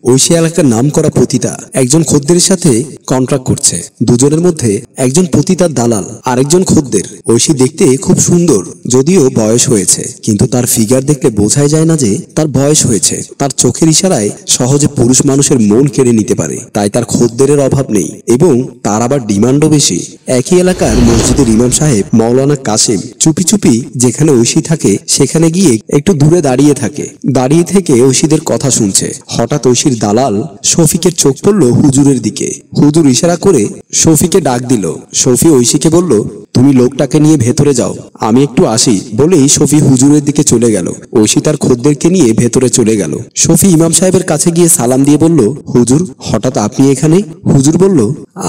ঐশী এলাকার নামকরা পতিতা একজন খদ্দের সাথে কন্ট্রাক্ট করছে। দুজনের মধ্যে একজন পতিতার দালাল, আরেকজন খদ্দের। ঐশী দেখতে খুব সুন্দর, যদিও বয়স হয়েছে, কিন্তু তার ফিগার দেখলে বোঝাই যায় না যে তার বয়স হয়েছে। তার চোখের ইশারায় সহজে পুরুষ মানুষের মন কেড়ে নিতে পারে, তাই তার খদ্দেরের অভাব নেই এবং তার আবার ডিমান্ডও বেশি। একই এলাকার মসজিদের ইমাম সাহেব মৌলানা কাসিম চুপি চুপি যেখানে ঐশী থাকে সেখানে গিয়ে একটু দূরে দাঁড়িয়ে থাকে। দাঁড়িয়ে থেকে ঐশীদের কথা শুনছে। হঠাৎ ঐশীর দালাল শফিকের চোখ পড়ল হুজুরের দিকে। হুজুর ইশারা করে শফিকে ডাক দিল। শফি ঐশীকে বলল, তুমি লোকটাকে নিয়ে ভেতরে যাও, আমি একটু আসি। বলেই শফি হুজুরের দিকে চলে গেল। ঐশী তার খদ্দেরকে নিয়ে ভেতরে চলে গেল। শফি ইমাম সাহেবের কাছে গিয়ে সালাম দিয়ে বলল, হুজুর, হঠাৎ আপনি এখানে? হুজুর বলল,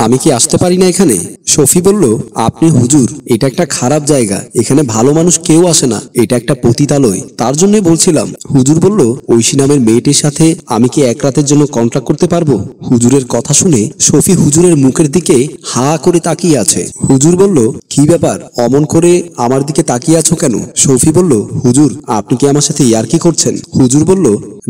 আমি কি আসতে পারি না এখানে? শফি বলল, আপনি হুজুর, এটা একটা খারাপ জায়গা, এখানে ভালো মানুষ কেউ আসে না, এটা একটা পতিতালয়, তার জন্যই বলছিলাম। হুজুর বলল, ঐশী নামের মেয়েটির সাথে আমি কি এক রাতের জন্য কন্ট্রাক্ট করতে পারবো? হুজুরের কথা শুনে শফি হুজুরের মুখের দিকে হা করে তাকিয়ে আছে। হুজুর বলল, কি ব্যাপার, অমন করে আমার দিকে তাকিয়ে আছো কেন? শফি বলল, হুজুর, আপনি কি আমার সাথে ইয়ার্কি করছেন? হুজুর বলল,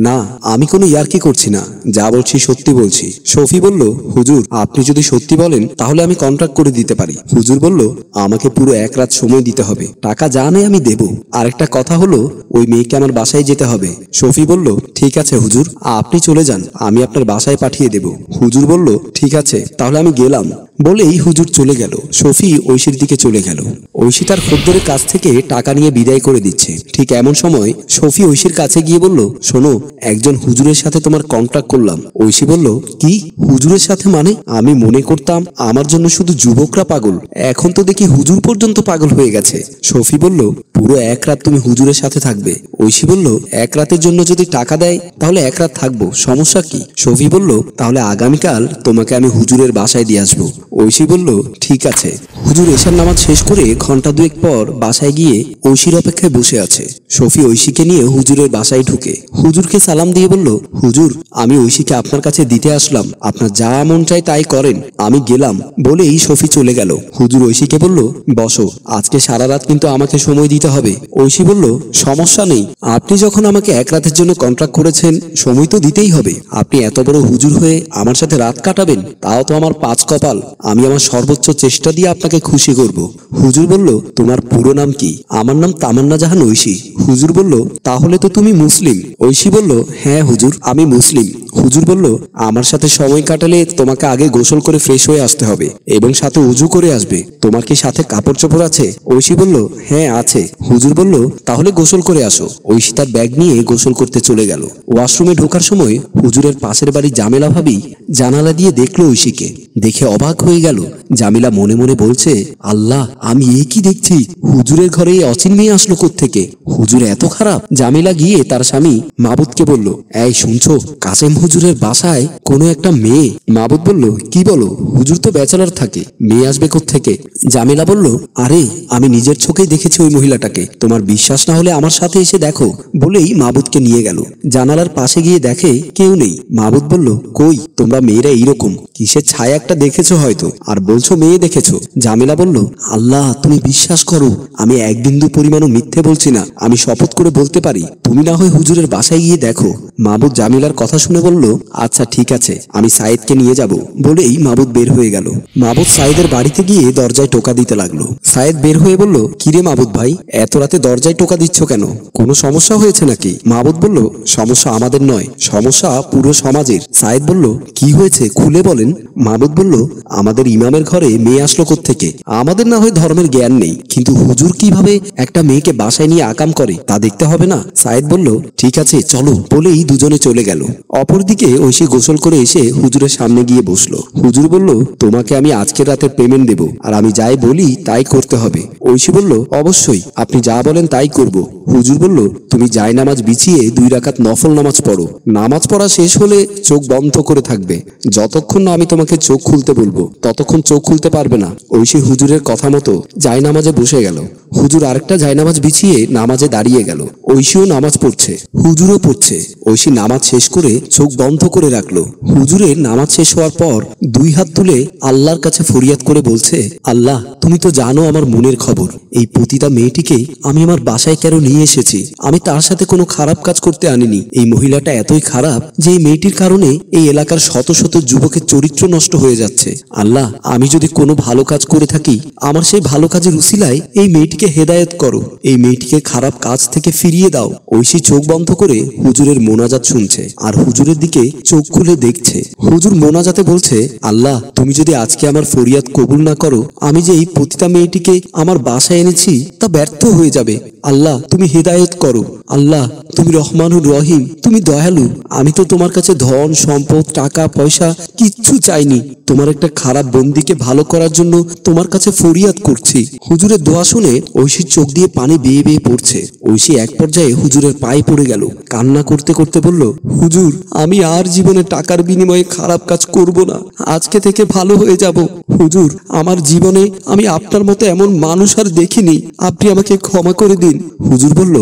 না, আমি কোনো ইয়ার্কি করছি না, যা বলছি সত্যি বলছি। শফি বলল, হুজুর, আপনি যদি সত্যি বলেন তাহলে আমি কন্ট্রাক্ট করে দিতে পারি। হুজুর বলল, আমাকে পুরো এক রাত সময় দিতে হবে, টাকা যা নেই আমি দেব। আরেকটা কথা হলো, ওই মেয়েকে আমার বাসায় যেতে হবে। শফি বলল, ঠিক আছে হুজুর, আপনি চলে যান, আমি আপনার বাসায় পাঠিয়ে দেব। হুজুর বলল, ঠিক আছে, তাহলে আমি গেলাম। বলেই হুজুর চলে গেল। শফি ঐশীর দিকে চলে গেল। ঐশী তার খদ্দেরের কাছ থেকে টাকা নিয়ে বিদায় করে দিচ্ছে। ঠিক এমন সময় শফি ঐশীর কাছে গিয়ে বলল, শোনো, একজন হুজুরের সাথে তোমার কন্ট্রাক্ট করলাম। ঐশী বলল, কি হুজুরের সাথে? মানে আমি মনে করতাম আমার জন্য শুধু যুবকরা পাগল, এখন তো দেখি হুজুর পর্যন্ত পাগল হয়ে গেছে। শফি বলল, পুরো এক রাত তুমি হুজুরের সাথে থাকবে। ঐশী বলল, এক রাতের জন্য যদি টাকা দেয় তাহলে এক রাত থাকবো, সমস্যা কি? শফি বলল, তাহলে আগামীকাল তোমাকে আমি হুজুরের বাসায় দিয়ে আসবো। ঐশী বলল, ঠিক আছে। হুজুর এশার নামাজ শেষ করে ঘন্টা দুয়েক পর বাসায় গিয়ে ঐশীর অপেক্ষায় বসে আছে। শফি ঐশীকে নিয়ে হুজুরের বাসায় ঢুকে হুজুরকে সালাম দিয়ে বলল, হুজুর, আমি ঐশীকে আপনার কাছে দিতে আসলাম, আপনার যা মন চায় তাই করেন, আমি গেলাম। বলেই শফি চলে গেল। হুজুর ঐশীকে বলল, বসো, আজকে সারা রাত কিন্তু আমাকে সময় দিতে হবে। ঐশী বলল, সমস্যা নেই, আপনি যখন আমাকে এক রাতের জন্য কন্ট্রাক্ট করেছেন, সময় তো দিতেই হবে। আপনি এত বড় হুজুর হয়ে আমার সাথে রাত কাটাবেন, তাও তো আমার পাঁচ কপাল। আমি আমার সর্বোচ্চ চেষ্টা দিয়ে আপনাকে খুশি করব। হুজুর বলল, তোমার পুরো নাম কি? আমার নাম তামান্না জাহান ঐশী। হুজুর বলল, তাহলে তো তুমি মুসলিম? ঐশী বলল, হ্যাঁ হুজুর, আমি মুসলিম। হুজুর বলল, আমার সাথে সময় কাটালে তোমাকে আগে গোসল করে ফ্রেশ হয়ে আসতে হবে এবং সাথে উজু করে আসবে। তোমার কি সাথে কাপড় চোপড় আছে? ঐশী বলল, হ্যাঁ আছে। হুজুর বলল, তাহলে গোসল করে আসো। ঐশী তার ব্যাগ নিয়ে গোসল করতে চলে গেল। ওয়াশরুমে ঢোকার সময় হুজুরের পাশের বাড়ি জামেলা ভাবি জানালা দিয়ে দেখলো ঐশীকে। দেখে অবাক হয়ে গেল। জামিলা মনে মনে বলছে, আল্লাহ, আমি এ কি দেখছি? হুজুরের ঘরে এই অচিন মেয়ে আসলো কোত্থেকে? হুজুর এত খারাপ? জামিলা গিয়ে তার স্বামী মাবুদকে বলল, এই শুনছো, কাসেম হুজুরের বাসায় কোনো একটা মেয়ে। মাবুদ বলল, কি বলো? হুজুর তো ব্যাচেলর থাকে, মেয়ে আসবে কোত্থেকে? জামিলা বলল, আরে আমি নিজের চোখেই দেখেছি ওই মহিলাটাকে, তোমার বিশ্বাস না হলে আমার সাথে এসে দেখো। বলেই মাবুদকে নিয়ে গেল। জানালার পাশে গিয়ে দেখে কেউ নেই। মাবুদ বলল, কই, তোমরা মেয়েরা এইরকম, কিসের ছায়া একটা দেখেছো হয়তো, আর বলছো মেয়ে দেখেছো। জামিলা বলল, আল্লাহ, তুমি বিশ্বাস করো, আমি এক বিন্দু পরিমাণও মিথ্যে বলছি না, আমি শপথ করে বলতে পারি। তুমি না হয় হুজুরের বাসায় গিয়ে দেখো। মাবুদ জামিলার কথা শুনে বলল, আচ্ছা ঠিক আছে, আমি সাইদকে নিয়ে যাব। বলেই মাবুদ বের হয়ে গেল। মাবুদ সাইদের বাড়িতে গিয়ে দরজায় টোকা দিতে লাগলো। সাইদ বের হয়ে বলল, কিরে মাবুদ ভাই, এত রাতে দরজায় টোকা দিচ্ছ কেন? কোনো সমস্যা হয়েছে নাকি? মাবুদ বলল, সমস্যা আমাদের নয়, সমস্যা পুরো সমাজের। সাইদ বলল, কি হয়েছে খুলে বলেন। মাবুদ বলল, আমাদের ইমামের ঘরে মেয়ে আসলো কোত্থেকে? আমাদের না হয় ধর্মের জ্ঞান নেই, কিন্তু হুজুর কিভাবে একটা মেয়েকে বাসায় নিয়ে আকাম করে তা দেখতে হবে না? সাইদ বলল, ঠিক আছে চলো। বলেই দুজনে চলে গেল। অপরদিকে ঐশী গোসল করে এসে হুজুরের সামনে গিয়ে বসলো। হুজুর বলল, তোমাকে আমি আজকের রাতের পেমেন্ট দেব, আর আমি যাই বলি তাই করতে হবে। ঐশী বলল, অবশ্যই, আপনি যা বলেন তাই করব। হুজুর বলল, তুমি যাই নামাজ বিছিয়ে 2 রাকাত নফল নামাজ পড়ো। নামাজ পড়া শেষ হলে চোখ বন্ধ করে থাকবে, যতক্ষণ না আমি তোমাকে চোখ খুলতে বলবো ততক্ষণ চোখ খুলতে পারবে না। ঐশী হুজুরের কথা মতো জাই নামাজে বসে গেল। হুজুর আরেকটা জায়নামাজ বিছিয়ে নামাজে দাঁড়িয়ে গেল। ঐশীও নামাজ পড়ছে, হুজুরও পড়ছে। ঐশী নামাজ শেষ করে চোখ চোখ বন্ধ করে রাখলো। হুজুরের নামাজ শেষ হওয়ার পর 2 হাত তুলে আল্লাহর কাছে ফরিয়াদ করে বলছে, আল্লাহ তুমি তো জানো আমার মনের খবর। এই পতিতা মেয়েটিকে আমি আমার বাসায় কেন নিয়ে এসেছি? আমি তার সাথে কোনো খারাপ কাজ করতে আনিনি। এই মহিলাটা এতই খারাপ যে এই মেয়েটির কারণে এই এলাকার শত শত যুবকের চরিত্র নষ্ট হয়ে যাচ্ছে। আল্লাহ আমি যদি কোনো ভালো কাজ করে থাকি, আমার সেই ভালো কাজের উসিলায় এই মেয়েটিকে হেদায়েত করো, এই মেয়েটিকে খারাপ কাজ থেকে ফিরিয়ে দাও। ঐশী চোখ বন্ধ করে হুজুরের মোনাজাত শুনছে আর হুজুরের দিকে চোখ খুলে দেখছে। হুজুর মোনাজাতে বলছে, আল্লাহ তুমি যদি আজকে আমার ফরিয়াদ কবুল না করো, আমি যে এই পতিতা মেয়েটিকে আমার বাসায় এনেছি তা ব্যর্থ হয়ে যাবে। আল্লাহ তুমি হেদায়েত করো। আল্লাহ তুমি রহমানুর রহিম, তুমি দয়ালু। আমি তো তোমার কাছে ধন সম্পদ টাকা পয়সা কিচ্ছু চাইনি, তোমার একটা খারাপ বন্দীকে ভালো করার জন্য তোমার কাছে ফরিয়াদ করছি। হুজুরের দোয়া শুনে ঐশীর চোখ দিয়ে পানি বেয়ে বেয়ে পড়ছে। ঐশী এক পর্যায়ে হুজুরের পায়ে পড়ে গেল, কান্না করতে করতে বলল, হুজুর আমি আর জীবনে টাকার বিনিময়ে খারাপ কাজ করব না, আজকে থেকে ভালো হয়ে যাব। হুজুর আমার জীবনে আমি আপনার মতো এমন মানুষ আর দেখিনি, আপনি আমাকে ক্ষমা করে দিন। হুজুর বলল,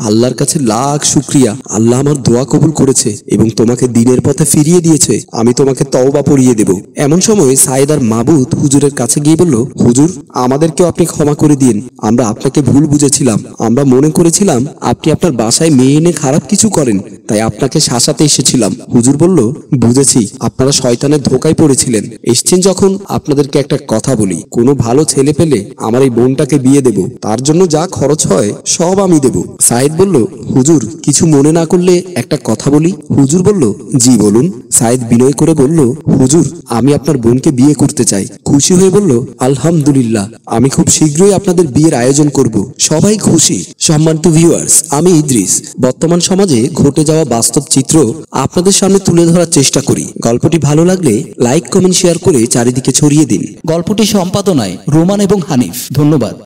আল্লাহর কাছে লাখ শুকরিয়া, আল্লাহ আমার দোয়া কবুল করেছে এবং তোমাকে দিনের পথে ফিরিয়ে দিয়েছে। আমি তোমাকে তওবা পড়িয়ে দেব। এমন সময় সাইদ আর মাবুদ হুজুরের কাছে গিয়ে বলল, হুজুর আমাদেরকেও আপনি ক্ষমা করে দিন, আমরা আপনাকে ভুল বুঝেছিলাম। আমরা মনে করেছিলাম আপনি আপনার বাসায় মেয়ে এনে খারাপ কিছু করেন, তাই আপনাকে শাসাতে এসেছিলাম। হুজুর বলল, বুঝেছি, আপনারা শয়তানের ধোকায় পড়েছিলেন। এসছেন যখন আপনাদেরকে একটা কথা বলি, কোনো ভালো ছেলে পেলে আমার এই বোনটাকে বিয়ে দেব, তার জন্য যা খরচ হয় সব আমি দেব। সাইদ বলল, হুজুর কিছু মনে না করলে একটা কথা বলি। হুজুর বলল, জি বলুন। সাইদ বিনয় করে বলল, হুজুর আমি আপনার বোনকে বিয়ে করতে চাই। খুশি হয়ে বলল, আলহামদুলিল্লাহ, আমি খুব শীঘ্রই আপনাদের বিয়ের আয়োজন করব। সবাই খুশি। সম্মানিত ভিউয়ার্স, আমি ইদ্রিস বর্তমান সমাজে ঘটে যাওয়া বাস্তব চিত্র আপনাদের সামনে তুলে ধরার চেষ্টা করি। গল্পটি ভালো লাগলে লাইক কমেন্ট শেয়ার করে চারিদিকে ছড়িয়ে দিন। গল্পটি সম্পাদনায় রোমান এবং হানিফ। ধন্যবাদ।